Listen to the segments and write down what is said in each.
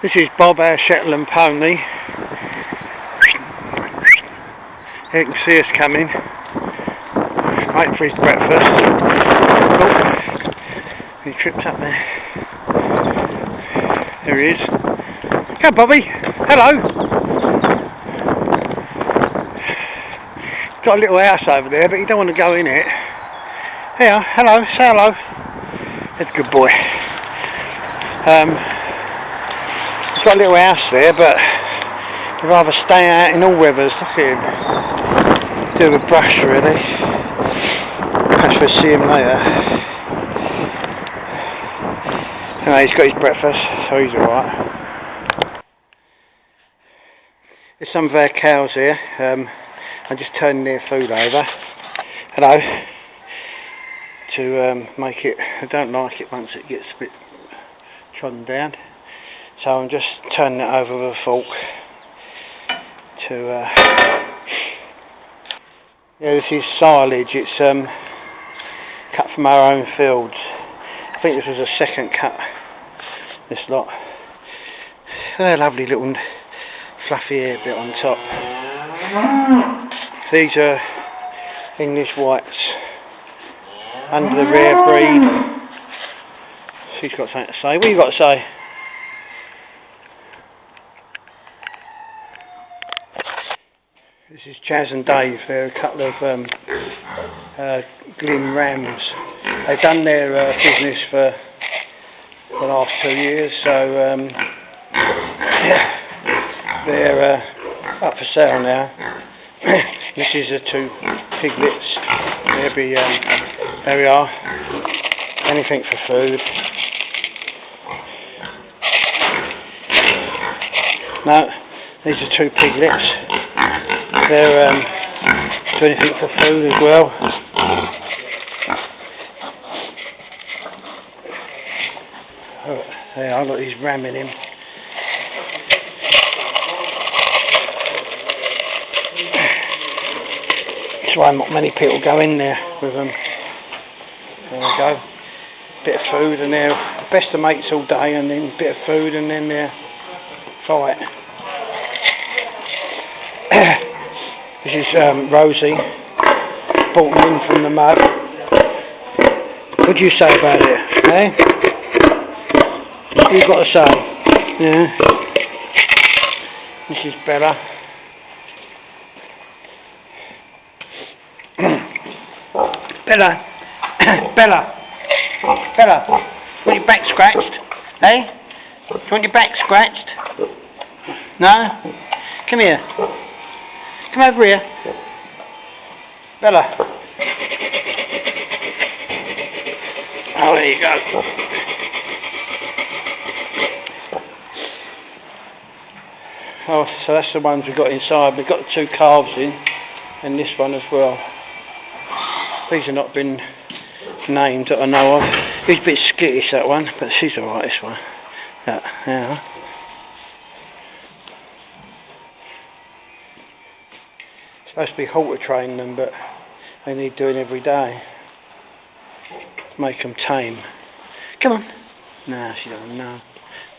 This is Bob, our Shetland pony. Here you can see us coming. Waiting for his breakfast. Oh, he tripped up there. There he is. Come, Bobby. Hello. Got a little house over there, but you don't want to go in it. Here, hello. Say hello. That's a good boy. He's got a little house there, but he'd rather stay out in all weathers. Look at him. Do a brush, really. Perhaps we'll see him later. Anyway, he's got his breakfast, so he's alright. There's some of our cows here. I'm just turning their food over. Hello. To make it, I don't like it once it gets a bit trodden down. So I'm just turning it over with a fork to yeah, this is silage. It's cut from our own fields. I think this was a second cut, this lot. A lovely little fluffy hair bit on top. These are English whites under the rare breed. She's got something to say. What have you got to say? This is Chaz and Dave. They're a couple of Glyn rams. They've done their business for the last 2 years, so yeah, they're up for sale now. This is the two piglets. There we are. Anything for food. No, these are two piglets. They're do anything for food as well. Oh, there I look, he's ramming him. That's why not many people go in there with them. There we go. Bit of food and they're best of mates all day, and then a bit of food and then they're fight. This is Rosie, brought them in from the mud. What do you say about it, eh? What you got to say? Yeah. This is Bella. Bella, Bella, want your back scratched? Eh? Do you want your back scratched? No? Come here. Come over here. Bella. Oh, there you go. Oh, so that's the ones we've got inside. We've got the two calves in, and this one as well. These have not been named that I know of. He's a bit skittish, that one, but she's alright, this one. Yeah. Supposed to be halter training them, but they need doing every day to make them tame. Come on. No, she doesn't know.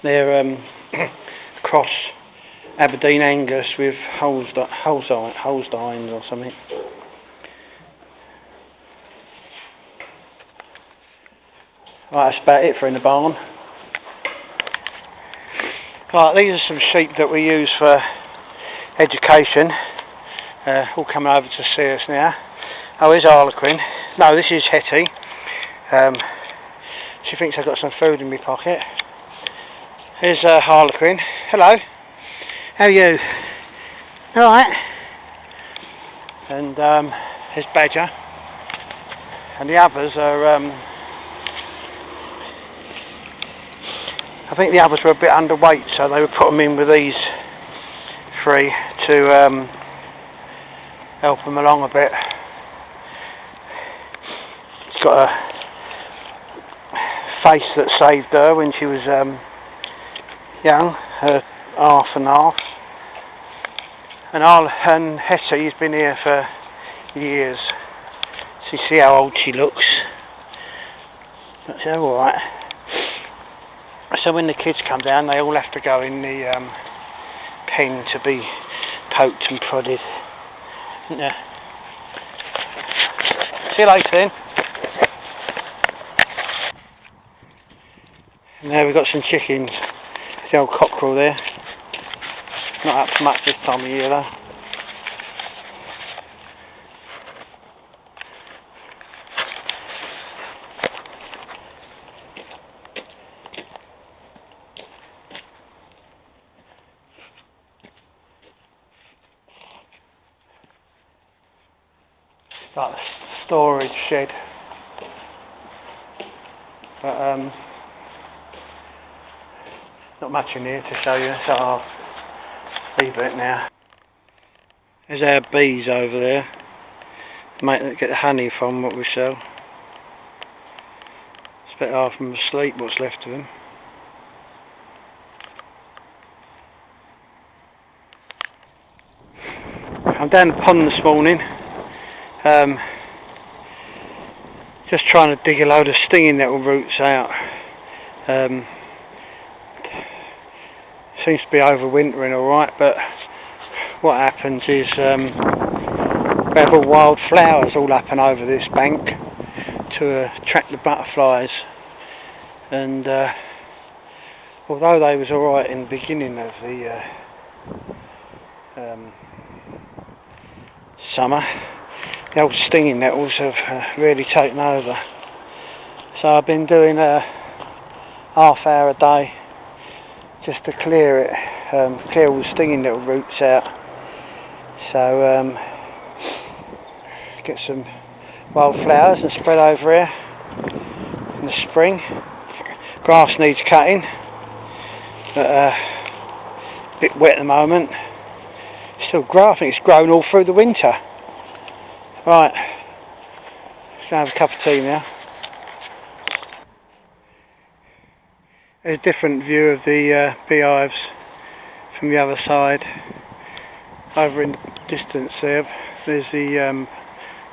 They're cross Aberdeen Angus with Holsteins or something. Right, that's about it for in the barn. Right, these are some sheep that we use for education. All coming over to see us now. Oh, here's Harlequin. No, this is Hetty. She thinks I've got some food in my pocket. Here's Harlequin. Hello. How are you? Alright. And here's Badger. And the others are... I think the others were a bit underweight, so they would put them in with these three to help them along a bit. She's got a face that saved her when she was young, her half and half. And Hetty's been here for years. So you see how old she looks. That's alright. So when the kids come down, they all have to go in the pen to be poked and prodded. Yeah. See you later then. And now we've got some chickens. The old cockerel there. Not up for much this time of year though. Like the storage shed, but not much in here to show you, so I'll leave it now. There's our bees over there, get the honey from what we sell. It's about half of them asleep, what's left of them. I'm down the pond this morning. Just trying to dig a load of stinging nettle roots out. Seems to be overwintering alright, but what happens is we have all wild flowers all up and over this bank to attract the butterflies, and although they was alright in the beginning of the summer, the old stinging nettles have really taken over. So I've been doing a half hour a day just to clear it, clear all the stinging nettle roots out. So get some wildflowers and spread over here in the spring. Grass needs cutting, but a bit wet at the moment. Still grass, I think it's grown all through the winter. Right, let's have a cup of tea now. There's a different view of the beehives from the other side. Over in the distance there's the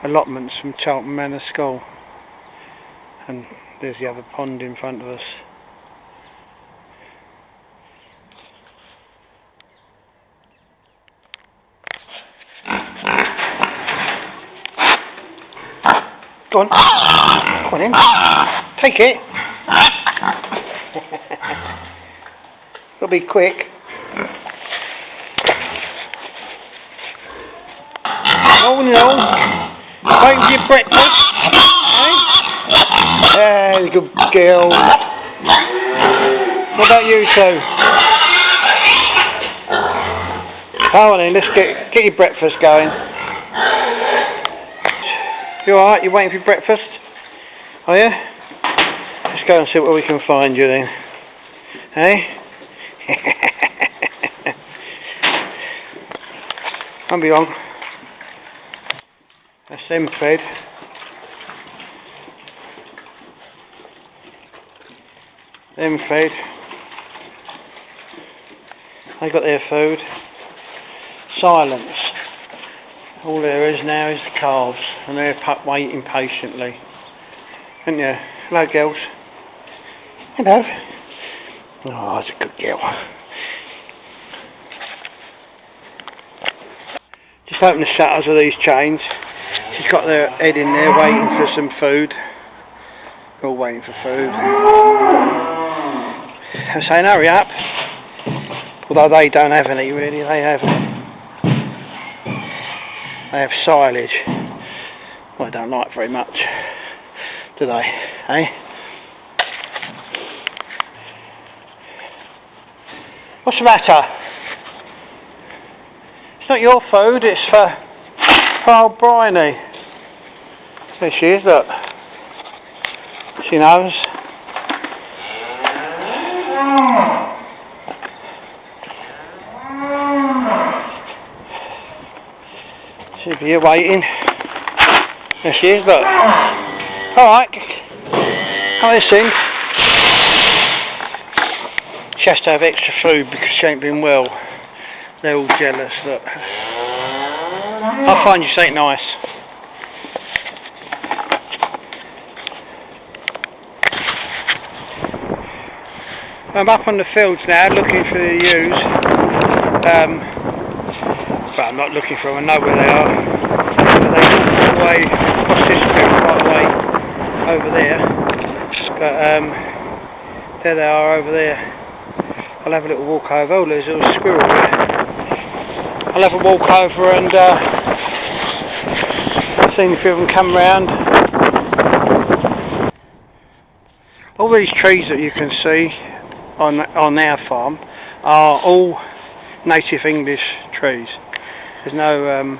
allotments from Charlton Manor School, and there's the other pond in front of us. Go on. Go on in. Take it. Gotta be quick. Oh no. Wait for your breakfast. Hey, good girl. What about you two? Come on in, let's get your breakfast going. You alright? You waiting for your breakfast? Are you? Let's go and see what we can find you then. Hey? Won't be long. That's them fed. Them fed. They got their food. Silence. All there is now is the calves, and they're waiting patiently. Aren't you? Hello, girls. Hello. Oh, that's a good girl. Just open the shutters of these chains. She's got their head in there waiting for some food. They're all waiting for food. I'm saying hurry up. Although they don't have any really, they have silage. Well, they don't like very much, do they? Eh? What's the matter? It's not your food, it's for old Bryony. There she is, look. She knows. She'll be here waiting. There she is, look. Alright. Come listen. She has to have extra food because she ain't been well. They're all jealous, look. I'll find you something nice. I'm up on the fields now looking for the ewes. But I'm not looking for them, I know where they are. But they walk all the way across this field right away over there. But there they are over there. I'll have a little walk over. Oh, there's a little squirrel there. I'll have a walk over and see if a few of them come round. All these trees that you can see on our farm are all native English trees. There's no,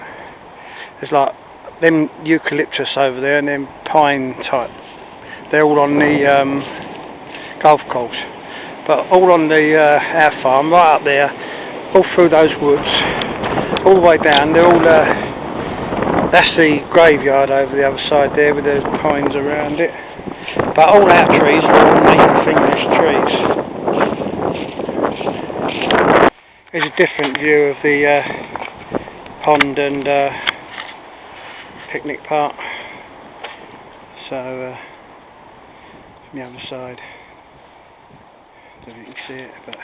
there's like them eucalyptus over there and them pine type. They're all on the golf course. But all on the our farm, right up there, all through those woods, all the way down, they're all, that's the graveyard over the other side there with the pines around it. But all our trees are all native English trees. There's a different view of the pond and picnic park. So, from the other side. I don't know if you can see it, but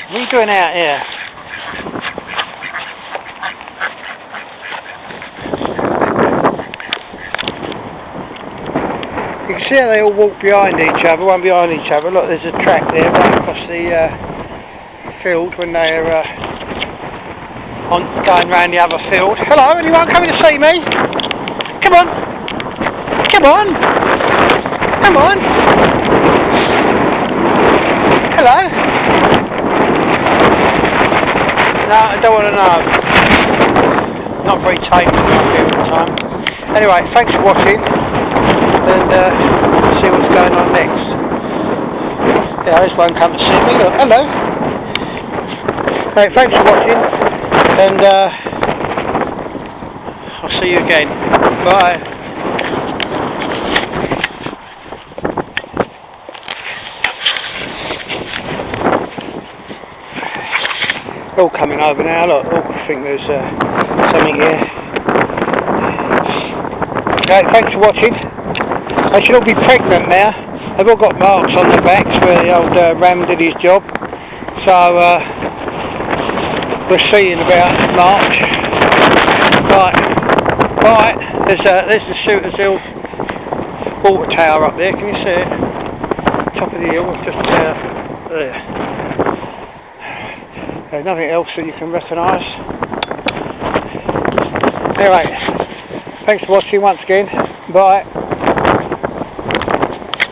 what are you doing out here? You can see how they all walk behind each other, one behind each other. Look, there's a track there right across the field when they're going round the other field. Hello, anyone coming to see me? Come on! Come on! Come on! Hello? No, I don't want to know. Not very tame at the time. Anyway, thanks for watching, and see what's going on next. Yeah, this one come to see me. Look, hello. Right, thanks for watching, and I'll see you again. Bye. All coming over now. Look, oh, I think there's something here. Okay, thanks for watching. They should all be pregnant now. They've all got marks on their backs where the old ram did his job. So we'll see in about March. Right. There's the Shooter's Hill water tower up there. Can you see it? Top of the hill, just there. There's nothing else that you can recognise. Anyway, thanks for watching once again. Bye.